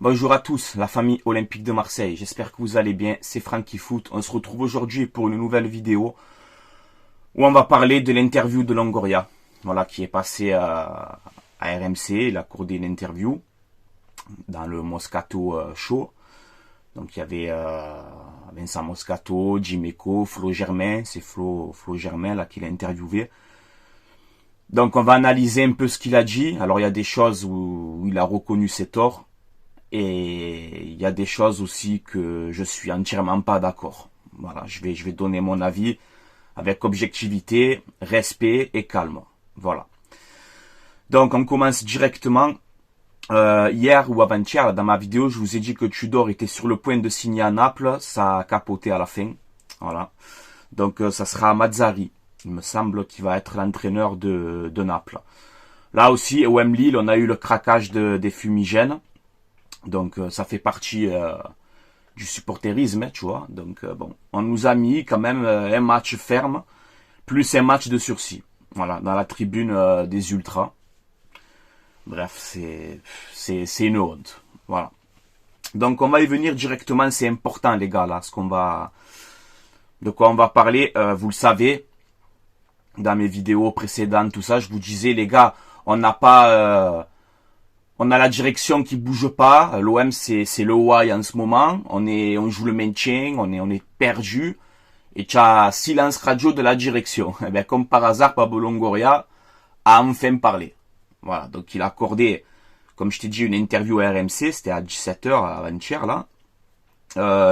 Bonjour à tous, la famille olympique de Marseille. J'espère que vous allez bien. C'est Francky Foot. On se retrouve aujourd'hui pour une nouvelle vidéo où on va parler de l'interview de Longoria. Voilà, qui est passé à RMC. Il a accordé une interview dans le Moscato Show. Donc il y avait Vincent Moscato, Jimeco, Flo Germain. C'est Flo Germain là qui l'a interviewé. Donc on va analyser un peu ce qu'il a dit. Alors il y a des choses où il a reconnu ses torts. Et il y a des choses aussi que je suis entièrement pas d'accord. Voilà, je vais donner mon avis avec objectivité, respect et calme. Voilà. Donc on commence directement. Hier ou avant-hier, dans ma vidéo, je vous ai dit que Tudor était sur le point de signer à Naples. Ça a capoté à la fin. Voilà. Donc ça sera Mazzarri. Il me semble qu'il va être l'entraîneur de Naples. Là aussi, au Wembley, on a eu le craquage des fumigènes. Donc ça fait partie du supporterisme, tu vois. Donc bon, on nous a mis quand même un match ferme, plus un match de sursis. Voilà, dans la tribune des ultras. Bref, c'est une honte. Voilà. Donc on va y venir directement, c'est important les gars là, de quoi on va parler, vous le savez, dans mes vidéos précédentes, tout ça, je vous disais les gars, on n'a pas... on a la direction qui bouge pas. L'OM c'est le why en ce moment. On joue le maintien. On est perdu. Et tu as silence radio de la direction. Et bien comme par hasard, Pablo Longoria a enfin parlé. Voilà. Donc il a accordé, comme je t'ai dit, une interview à RMC. C'était à 17h avant-hier là.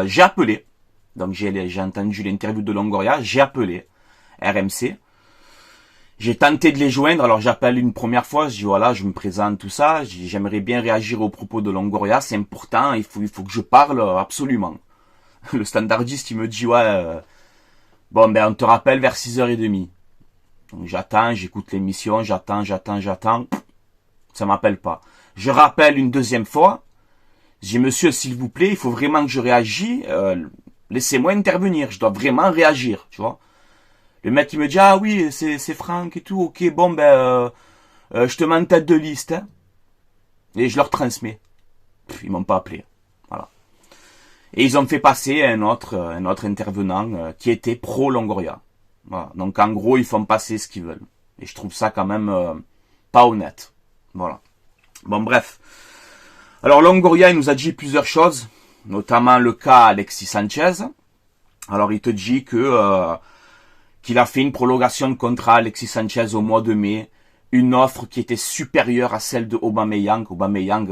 J'ai appelé. Donc j'ai entendu l'interview de Longoria. J'ai appelé RMC. J'ai tenté de les joindre, alors j'appelle une première fois, je dis voilà, je me présente, tout ça, j'aimerais bien réagir aux propos de Longoria, c'est important, il faut que je parle absolument. Le standardiste, il me dit ouais, bon ben on te rappelle vers 6h30. Donc j'attends, j'écoute l'émission, j'attends, ça m'appelle pas. Je rappelle une deuxième fois, je dis monsieur s'il vous plaît, il faut vraiment que je réagisse, laissez-moi intervenir, je dois vraiment réagir, tu vois. Le mec il me dit ah oui c'est Franck et tout, ok bon ben je te mets en tête de liste hein. Et je leur transmets. Ils m'ont pas appelé, voilà. Et ils ont fait passer un autre intervenant qui était pro Longoria. Voilà. Donc en gros ils font passer ce qu'ils veulent. Et je trouve ça quand même pas honnête. Voilà. Bon bref. Alors Longoria il nous a dit plusieurs choses, notamment le cas Alexis Sanchez. Alors il te dit que qu'il a fait une prolongation de contrat Alexis Sanchez au mois de mai, une offre qui était supérieure à celle de Aubameyang,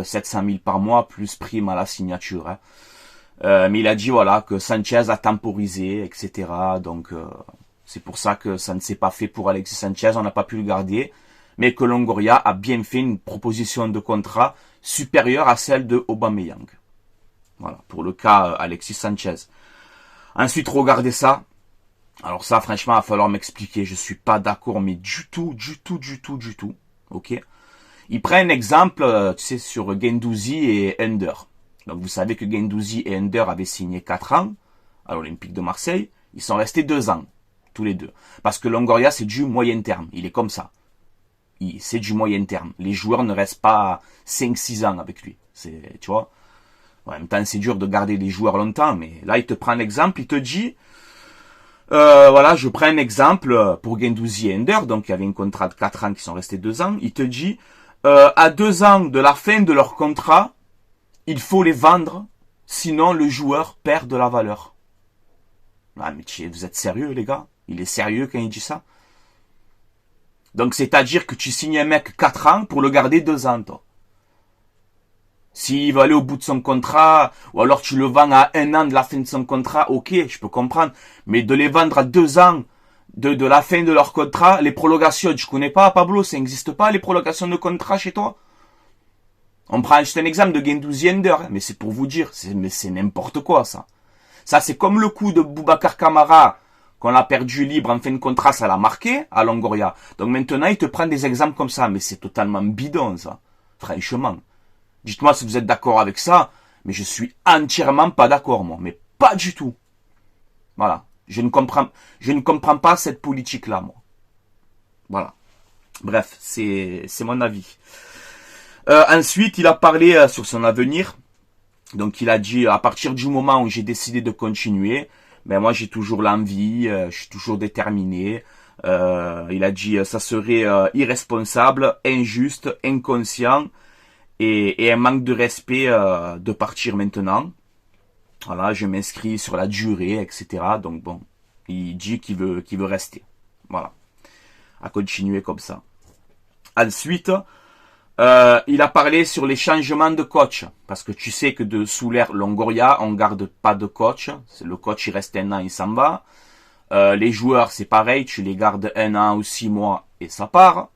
700 000 par mois, plus prime à la signature. Hein. Mais il a dit voilà que Sanchez a temporisé, etc. Donc c'est pour ça que ça ne s'est pas fait pour Alexis Sanchez, on n'a pas pu le garder, mais que Longoria a bien fait une proposition de contrat supérieure à celle de Aubameyang. Voilà, pour le cas Alexis Sanchez. Ensuite, regardez ça. Alors ça, franchement, il va falloir m'expliquer. Je suis pas d'accord, mais du tout. Ok. Il prend un exemple, tu sais, sur Guendouzi et Under. Donc vous savez que Guendouzi et Under avaient signé 4 ans à l'Olympique de Marseille. Ils sont restés 2 ans, tous les deux. Parce que Longoria, c'est du moyen terme. Il est comme ça. C'est du moyen terme. Les joueurs ne restent pas 5-6 ans avec lui. Tu vois. En même temps, c'est dur de garder les joueurs longtemps, mais là, il te prend l'exemple, il te dit... voilà, je prends un exemple pour Guendouzi et Under, donc il y avait un contrat de 4 ans qui sont restés 2 ans. Il te dit, à 2 ans de la fin de leur contrat, il faut les vendre, sinon le joueur perd de la valeur. Ah mais vous êtes sérieux les gars? Il est sérieux quand il dit ça? Donc c'est-à-dire que tu signes un mec 4 ans pour le garder 2 ans, toi. S'il va aller au bout de son contrat, ou alors tu le vends à 1 an de la fin de son contrat, ok, je peux comprendre. Mais de les vendre à 2 ans de la fin de leur contrat, les prolongations, tu connais pas, Pablo, ça n'existe pas, les prolongations de contrat chez toi? On prend juste un exemple de Guendouzi Under, mais c'est pour vous dire, c'est n'importe quoi, ça. Ça, c'est comme le coup de Boubacar Kamara, qu'on a perdu libre en fin de contrat, ça l'a marqué à Longoria. Donc maintenant, il te prend des exemples comme ça, mais c'est totalement bidon, ça. Franchement. Dites-moi si vous êtes d'accord avec ça, mais je suis entièrement pas d'accord, moi. Mais pas du tout. Voilà. Je ne comprends pas cette politique-là, moi. Voilà. Bref, c'est mon avis. Ensuite, il a parlé sur son avenir. Donc il a dit, à partir du moment où j'ai décidé de continuer, ben moi j'ai toujours l'envie, je suis toujours déterminé. Il a dit, ça serait irresponsable, injuste, inconscient et un manque de respect de partir maintenant. Voilà, je m'inscris sur la durée, etc. Donc bon, il dit qu'il veut rester. Voilà, à continuer comme ça. Ensuite, il a parlé sur les changements de coach. Parce que tu sais que sous l'ère Longoria, on garde pas de coach. Le coach, il reste un an, il s'en va. Les joueurs, c'est pareil. Tu les gardes un an ou 6 mois et ça part.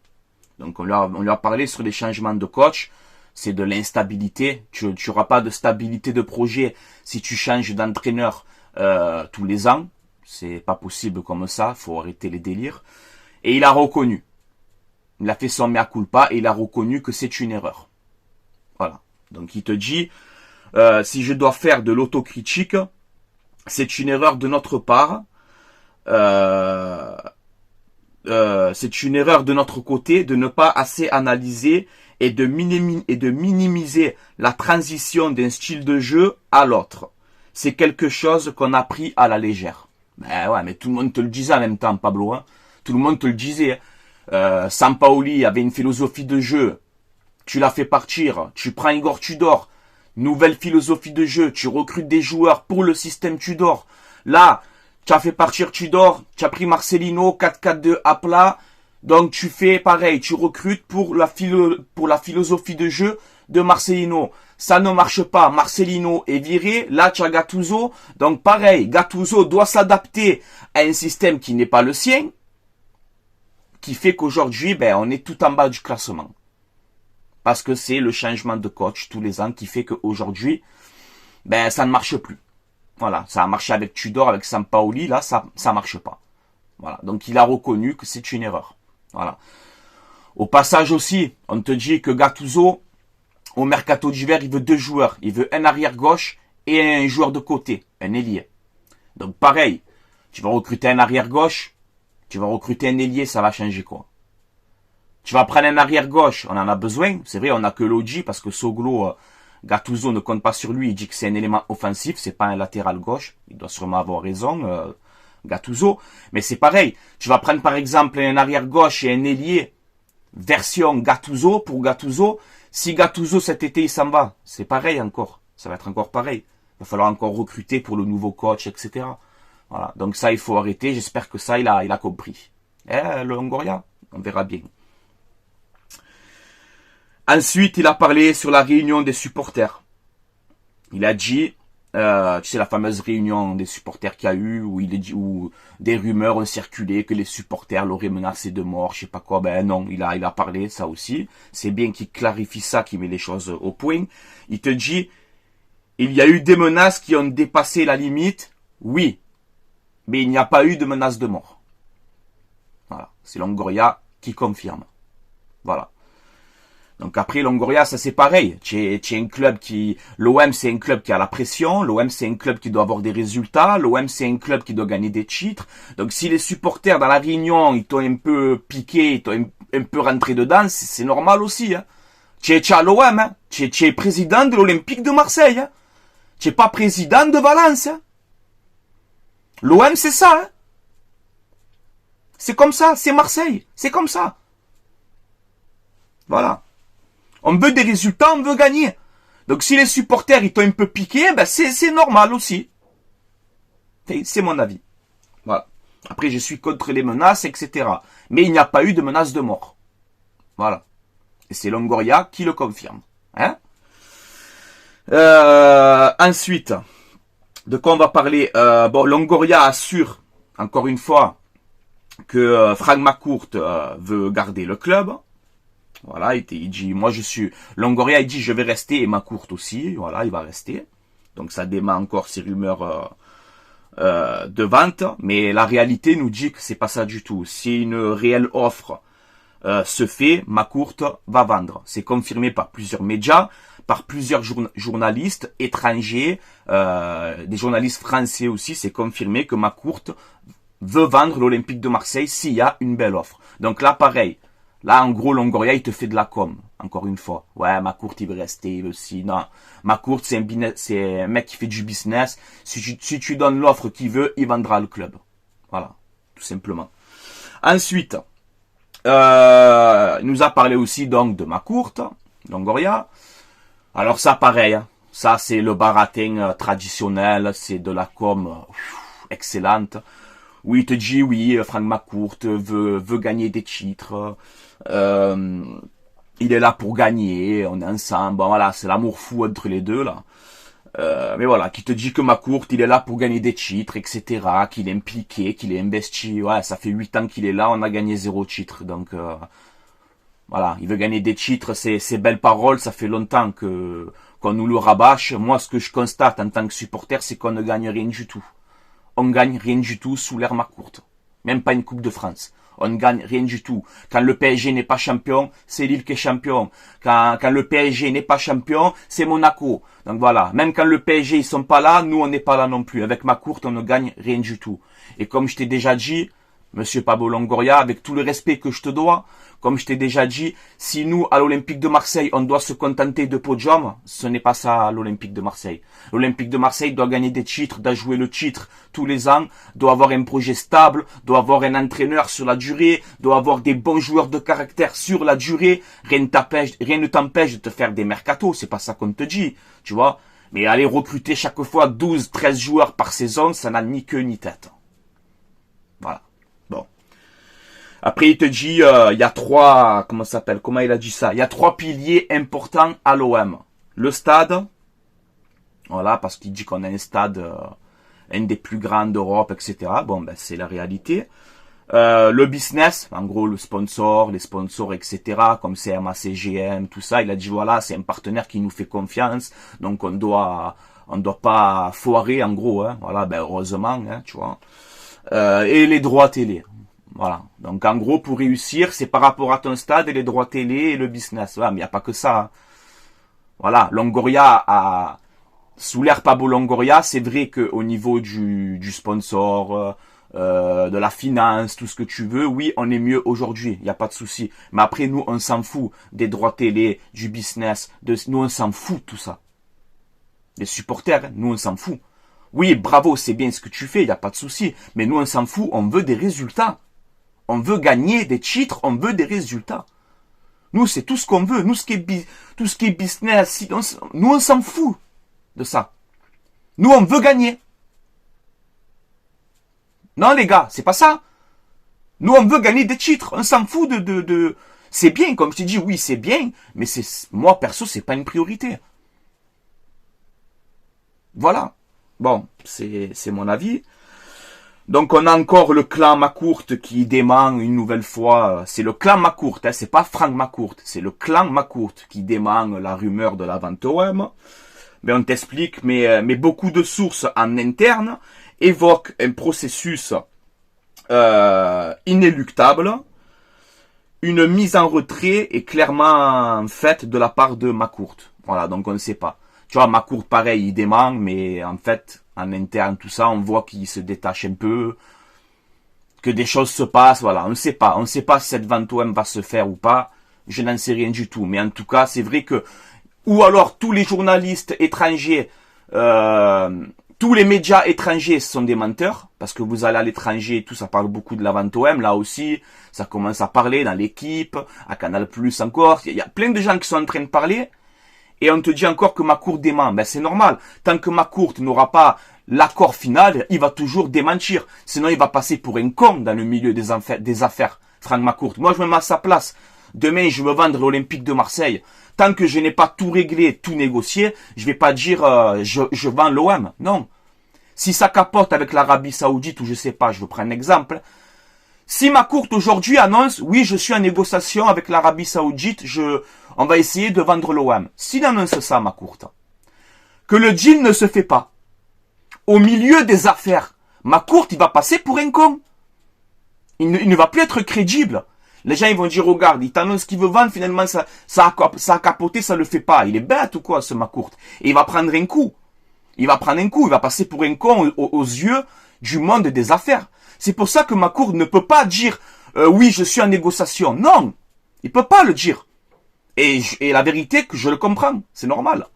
Donc, on lui a parlé sur les changements de coach. C'est de l'instabilité. Tu n'auras pas de stabilité de projet si tu changes d'entraîneur tous les ans. C'est pas possible comme ça. Faut arrêter les délires. Et il a reconnu. Il a fait son mea culpa et il a reconnu que c'est une erreur. Voilà. Donc il te dit, si je dois faire de l'autocritique, c'est une erreur de notre part. C'est une erreur de notre côté de ne pas assez analyser et de minimiser la transition d'un style de jeu à l'autre. C'est quelque chose qu'on a pris à la légère. Ben ouais, mais tout le monde te le disait en même temps, Pablo. Hein. Tout le monde te le disait. Sampaoli avait une philosophie de jeu. Tu l'as fait partir. Tu prends Igor Tudor. Nouvelle philosophie de jeu. Tu recrutes des joueurs pour le système Tudor. Là, tu as fait partir Tudor. Tu as pris Marcelino 4-4-2 à plat. Donc tu fais pareil. Tu recrutes pour la philosophie de jeu de Marcelino. Ça ne marche pas. Marcelino est viré. Là, tu as Gattuso. Donc pareil. Gattuso doit s'adapter à un système qui n'est pas le sien. Qui fait qu'aujourd'hui, ben, on est tout en bas du classement. Parce que c'est le changement de coach tous les ans qui fait qu'aujourd'hui, ben, ça ne marche plus. Voilà. Ça a marché avec Tudor, avec Sampaoli. Là, ça marche pas. Voilà. Donc, il a reconnu que c'est une erreur. Voilà. Au passage aussi, on te dit que Gattuso, au mercato d'hiver, il veut 2 joueurs. Il veut un arrière gauche et un joueur de côté. Un ailier. Donc, pareil. Tu vas recruter un arrière gauche. Tu vas recruter un ailier, ça va changer quoi? Tu vas prendre un arrière gauche, on en a besoin. C'est vrai, on a que Lodji parce que Soglo, Gattuso ne compte pas sur lui. Il dit que c'est un élément offensif, c'est pas un latéral gauche. Il doit sûrement avoir raison, Gattuso. Mais c'est pareil. Tu vas prendre par exemple un arrière gauche et un ailier version Gattuso pour Gattuso. Si Gattuso cet été il s'en va, c'est pareil encore. Ça va être encore pareil. Il va falloir encore recruter pour le nouveau coach, etc. Voilà. Donc ça, il faut arrêter. J'espère que ça, il a compris. Le Longoria, on verra bien. Ensuite, il a parlé sur la réunion des supporters. Il a dit, tu sais, la fameuse réunion des supporters qu'il y a eu, où des rumeurs ont circulé que les supporters l'auraient menacé de mort, je sais pas quoi. Ben non, il a parlé ça aussi. C'est bien qu'il clarifie ça, qu'il met les choses au point. Il te dit, il y a eu des menaces qui ont dépassé la limite. Oui. Mais il n'y a pas eu de menace de mort. Voilà. C'est Longoria qui confirme. Voilà. Donc après, Longoria, ça c'est pareil. Tu es un club l'OM c'est un club qui a la pression. L'OM c'est un club qui doit avoir des résultats. L'OM c'est un club qui doit gagner des titres. Donc si les supporters dans la réunion, ils t'ont un peu piqué, ils t'ont un peu rentré dedans, c'est normal aussi. Hein. Tu es à l'OM, hein. Tu es président de l'Olympique de Marseille. Hein. Tu n'es pas président de Valence. Hein. L'OM, c'est ça. Hein. C'est comme ça. C'est Marseille. C'est comme ça. Voilà. On veut des résultats, on veut gagner. Donc si les supporters, ils t'ont un peu piqué, ben c'est normal aussi. C'est mon avis. Voilà. Après, je suis contre les menaces, etc. Mais il n'y a pas eu de menace de mort. Voilà. Et c'est Longoria qui le confirme. Hein? Ensuite... De quoi on va parler? Longoria assure, encore une fois, que Franck McCourt veut garder le club. Voilà, il dit, moi je suis... Longoria, il dit, je vais rester, et McCourt aussi, voilà, il va rester. Donc ça dément encore ces rumeurs de vente, mais la réalité nous dit que c'est pas ça du tout. Si une réelle offre se fait, McCourt va vendre. C'est confirmé par plusieurs médias, par plusieurs journalistes étrangers, des journalistes français aussi. C'est confirmé que McCourt veut vendre l'Olympique de Marseille s'il y a une belle offre. Donc là, pareil, Là, en gros, Longoria, il te fait de la com. Encore une fois. Ouais, McCourt, il veut rester, il veut aussi. Non. McCourt, c'est un mec qui fait du business. Si tu donnes l'offre qu'il veut, il vendra le club. Voilà. Tout simplement. Ensuite, il nous a parlé aussi, donc, de McCourt, Longoria. Alors, ça, pareil, hein. Ça, c'est le baratin traditionnel. C'est de la com excellente. Oui, il te dit, oui, Frank McCourt veut gagner des titres. Il est là pour gagner, on est ensemble. Bon, voilà, c'est l'amour fou entre les deux, là. Mais voilà, qui te dit que McCourt, il est là pour gagner des titres, etc., qu'il est impliqué, qu'il est investi. Ouais, ça fait 8 ans qu'il est là, on a gagné 0 titre. Donc, voilà, il veut gagner des titres, c'est belles paroles, ça fait longtemps qu'on nous le rabâche. Moi, ce que je constate en tant que supporter, c'est qu'on ne gagne rien du tout. On gagne rien du tout sous l'ère McCourt. Même pas une Coupe de France. On ne gagne rien du tout. Quand le PSG n'est pas champion, c'est Lille qui est champion. Quand le PSG n'est pas champion, c'est Monaco. Donc voilà. Même quand le PSG ils sont pas là, nous on n'est pas là non plus. Avec McCourt, on ne gagne rien du tout. Et comme je t'ai déjà dit, Monsieur Pablo Longoria, avec tout le respect que je te dois, comme je t'ai déjà dit, si nous, à l'Olympique de Marseille, on doit se contenter de podium, ce n'est pas ça l'Olympique de Marseille. L'Olympique de Marseille doit gagner des titres, doit jouer le titre tous les ans, doit avoir un projet stable, doit avoir un entraîneur sur la durée, doit avoir des bons joueurs de caractère sur la durée. Rien ne t'empêche de te faire des mercatos, c'est pas ça qu'on te dit, tu vois. Mais aller recruter chaque fois 12, 13 joueurs par saison, ça n'a ni queue ni tête. Voilà. Bon. Après, il te dit, il y a trois, comment il a dit ça? Il y a 3 piliers importants à l'OM. Le stade. Voilà, parce qu'il dit qu'on a un stade, un des plus grands d'Europe, etc. Bon, ben, c'est la réalité. Le business, en gros, les sponsors, etc., comme CMA, CGM, tout ça. Il a dit, voilà, c'est un partenaire qui nous fait confiance. Donc, on doit pas foirer, en gros, hein. Voilà, ben, heureusement, hein, tu vois. Et les droits télé. Voilà. Donc, en gros, pour réussir, c'est par rapport à ton stade et les droits télé et le business. Ouais, mais il n'y a pas que ça. Hein. Voilà. Longoria sous l'ère Pablo Longoria, c'est vrai qu'au niveau du sponsor, de la finance, tout ce que tu veux, oui, on est mieux aujourd'hui. Il n'y a pas de souci. Mais après, nous, on s'en fout des droits télé, du business. Nous, on s'en fout de tout ça. Les supporters, nous, on s'en fout. Oui, bravo, c'est bien ce que tu fais, il n'y a pas de souci. Mais nous, on s'en fout, on veut des résultats. On veut gagner des titres, on veut des résultats. Nous, c'est tout ce qu'on veut. Nous, tout ce qui est business, nous, on s'en fout de ça. Nous, on veut gagner. Non, les gars, c'est pas ça. Nous, on veut gagner des titres. On s'en fout de... C'est bien, comme je t'ai dit, oui, c'est bien. Mais moi, perso, c'est pas une priorité. Voilà. Bon, c'est mon avis. Donc on a encore le clan McCourt qui dément une nouvelle fois. C'est le clan McCourt, hein, c'est pas Frank McCourt, c'est le clan McCourt qui dément la rumeur de la vente OM. Mais on t'explique, mais beaucoup de sources en interne évoquent un processus inéluctable. Une mise en retrait est clairement faite de la part de McCourt. Voilà, donc on ne sait pas. Tu vois, McCourt, pareil, il dément, mais en fait, en interne, tout ça, on voit qu'il se détache un peu, que des choses se passent, voilà, on ne sait pas. On ne sait pas si cette vente OM va se faire ou pas, je n'en sais rien du tout. Mais en tout cas, c'est vrai que, ou alors tous les journalistes étrangers, tous les médias étrangers sont des menteurs, parce que vous allez à l'étranger, tout ça parle beaucoup de la vente OM, là aussi, ça commence à parler dans l'équipe, à Canal+, encore, il y a plein de gens qui sont en train de parler, et on te dit encore que McCourt dément. Ben c'est normal. Tant que McCourt n'aura pas l'accord final, il va toujours démentir. Sinon, il va passer pour un con dans le milieu des affaires. Frank McCourt. Moi, je me mets à sa place. Demain, je veux vendre l'Olympique de Marseille. Tant que je n'ai pas tout réglé, tout négocié, je vais pas dire je vends l'OM. Non. Si ça capote avec l'Arabie Saoudite ou je sais pas, je vous prends un exemple. Si McCourt aujourd'hui annonce, oui, je suis en négociation avec l'Arabie Saoudite, on va essayer de vendre l'OM. S'il annonce ça, McCourt, que le deal ne se fait pas, au milieu des affaires, McCourt, il va passer pour un con. Il ne va plus être crédible. Les gens, ils vont dire, regarde, il t'annonce qu'il veut vendre, finalement, ça a capoté, ça le fait pas. Il est bête ou quoi, ce McCourt? Et il va prendre un coup. Il va passer pour un con aux yeux du monde des affaires. C'est pour ça que McCourt ne peut pas dire, oui, je suis en négociation. Non. Il peut pas le dire. Et la vérité, que je le comprends. C'est normal.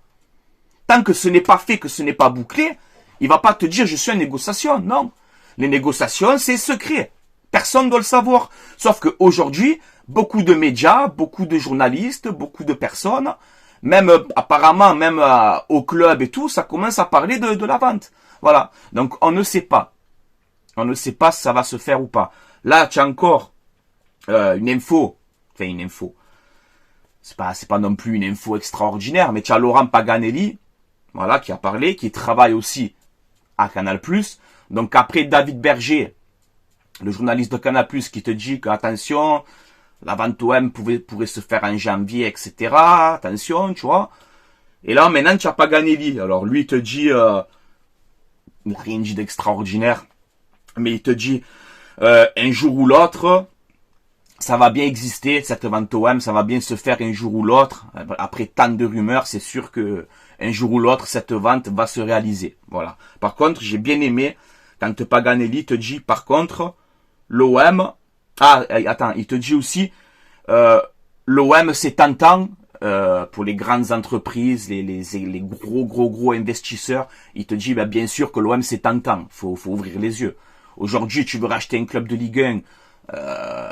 Tant que ce n'est pas fait, que ce n'est pas bouclé, il va pas te dire je suis en négociation. Non. Les négociations, c'est secret. Personne ne doit le savoir. Sauf qu'aujourd'hui, beaucoup de médias, beaucoup de journalistes, beaucoup de personnes, même apparemment, même au club et tout, ça commence à parler de la vente. Voilà. Donc on ne sait pas. On ne sait pas si ça va se faire ou pas. Là, tu as encore une info. Enfin, une info. C'est pas non plus une info extraordinaire, mais tu as Laurent Paganelli, voilà, qui a parlé, qui travaille aussi à Canal+. Donc après David Berger, le journaliste de Canal+, qui te dit que attention, la vente OM pourrait se faire en janvier, etc. Attention, tu vois. Et là, maintenant, tu as Paganelli. Alors lui, il te dit, il n'a rien dit d'extraordinaire, mais il te dit, un jour ou l'autre, ça va bien exister, cette vente OM, ça va bien se faire un jour ou l'autre. Après tant de rumeurs, c'est sûr que un jour ou l'autre, cette vente va se réaliser. Voilà. Par contre, j'ai bien aimé quand Paganelli te dit, par contre, l'OM... Ah, attends, il te dit aussi, l'OM c'est tentant pour les grandes entreprises, les gros investisseurs. Il te dit, bah, bien sûr que l'OM c'est tentant, faut ouvrir les yeux. Aujourd'hui, tu veux racheter un club de Ligue 1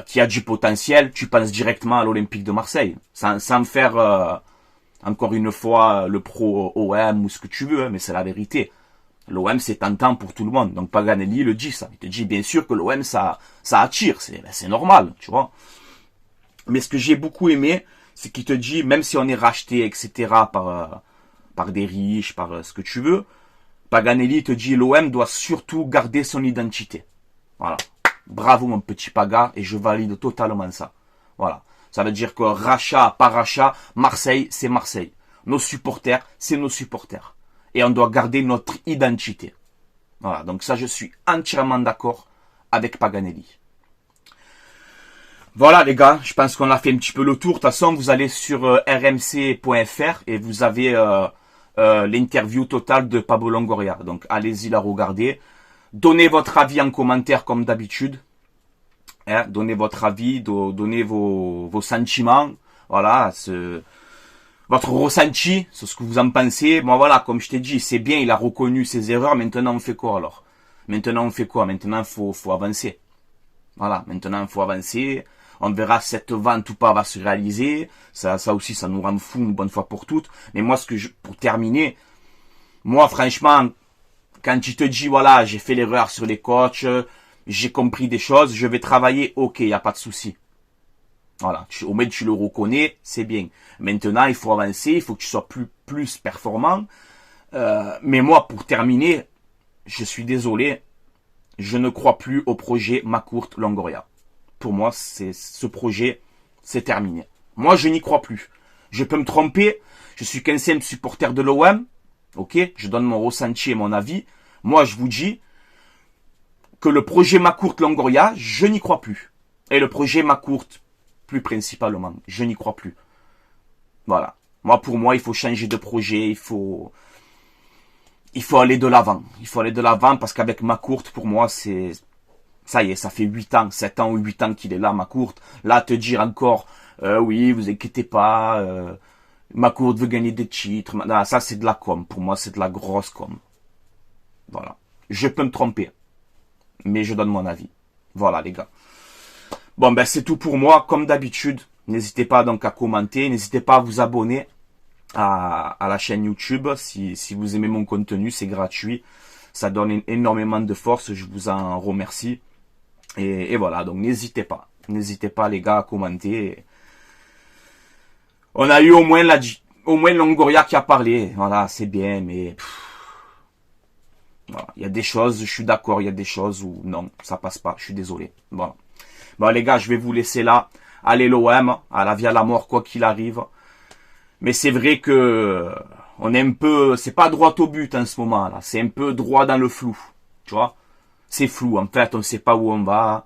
qui a du potentiel, tu penses directement à l'Olympique de Marseille, sans faire encore une fois le pro OM ou ce que tu veux, hein, mais c'est la vérité. L'OM c'est tentant pour tout le monde, donc Paganelli le dit ça. Il te dit bien sûr que l'OM ça attire, c'est normal, tu vois. Mais ce que j'ai beaucoup aimé, c'est qu'il te dit même si on est racheté, etc. par des riches, par ce que tu veux, Paganelli te dit l'OM doit surtout garder son identité. Voilà. Bravo mon petit Paga, et je valide totalement ça. Voilà. Ça veut dire que rachat par rachat, Marseille, c'est Marseille. Nos supporters, c'est nos supporters. Et on doit garder notre identité. Voilà. Donc ça, je suis entièrement d'accord avec Paganelli. Voilà les gars, je pense qu'on a fait un petit peu le tour. De toute façon, vous allez sur rmc.fr et vous avez l'interview totale de Pablo Longoria. Donc allez-y la regarder. Donnez votre avis en commentaire comme d'habitude. Hein, donnez votre avis, donnez vos sentiments. Voilà, votre ressenti, c'est ce que vous en pensez. Bon voilà, comme je t'ai dit, c'est bien, il a reconnu ses erreurs. Maintenant, on fait quoi alors? Maintenant, on fait quoi? Maintenant, faut avancer. Voilà, maintenant, il faut avancer. On verra si cette vente ou pas va se réaliser. Ça aussi, ça nous rend fou une bonne fois pour toutes. Mais moi, pour terminer, moi, franchement, quand il te dit, voilà, j'ai fait l'erreur sur les coachs, j'ai compris des choses, je vais travailler, ok, il n'y a pas de souci. Voilà, au moins tu le reconnais, c'est bien. Maintenant, il faut avancer, il faut que tu sois plus performant. Mais moi, pour terminer, je suis désolé, je ne crois plus au projet Macourt-Longoria. Pour moi, ce projet, c'est terminé. Moi, je n'y crois plus. Je peux me tromper, je suis qu'un simple supporter de l'OM, ok, je donne mon ressenti et mon avis. Moi, je vous dis que le projet Macourt-Longoria, je n'y crois plus. Et le projet Macourt, plus principalement, je n'y crois plus. Voilà. Moi, pour moi, il faut changer de projet, il faut aller de l'avant. Il faut aller de l'avant parce qu'avec Macourt, pour moi, ça y est, ça fait 8 ans, 7 ans ou 8 ans qu'il est là, Macourt. Là, te dire encore, oui, vous inquiétez pas, Macourt veut gagner des titres. Non, ça, c'est de la com. Pour moi, c'est de la grosse com. Voilà. Je peux me tromper. Mais je donne mon avis. Voilà, les gars. Bon, ben, c'est tout pour moi. Comme d'habitude, n'hésitez pas donc à commenter. N'hésitez pas à vous abonner à la chaîne YouTube. Si vous aimez mon contenu, c'est gratuit. Ça donne énormément de force. Je vous en remercie. Et voilà, donc n'hésitez pas. N'hésitez pas, les gars, à commenter. On a eu au moins Longoria qui a parlé. Voilà, c'est bien, mais... Voilà. Il y a des choses, je suis d'accord, il y a des choses où non, ça passe pas, je suis désolé. Voilà. Bon les gars, je vais vous laisser là. Allez l'OM, à la vie à la mort, quoi qu'il arrive. Mais c'est vrai que on est un peu, c'est pas droit au but en ce moment là, c'est un peu droit dans le flou. Tu vois? C'est flou, en fait, on sait pas où on va.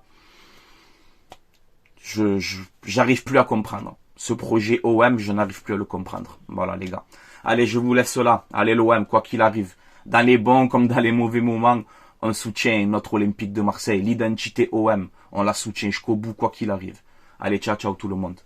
J'arrive plus à comprendre. Ce projet OM, je n'arrive plus à le comprendre. Voilà les gars. Allez, je vous laisse là. Allez l'OM, quoi qu'il arrive. Dans les bons comme dans les mauvais moments, on soutient notre Olympique de Marseille. L'identité OM, on la soutient jusqu'au bout, quoi qu'il arrive. Allez, ciao, ciao tout le monde.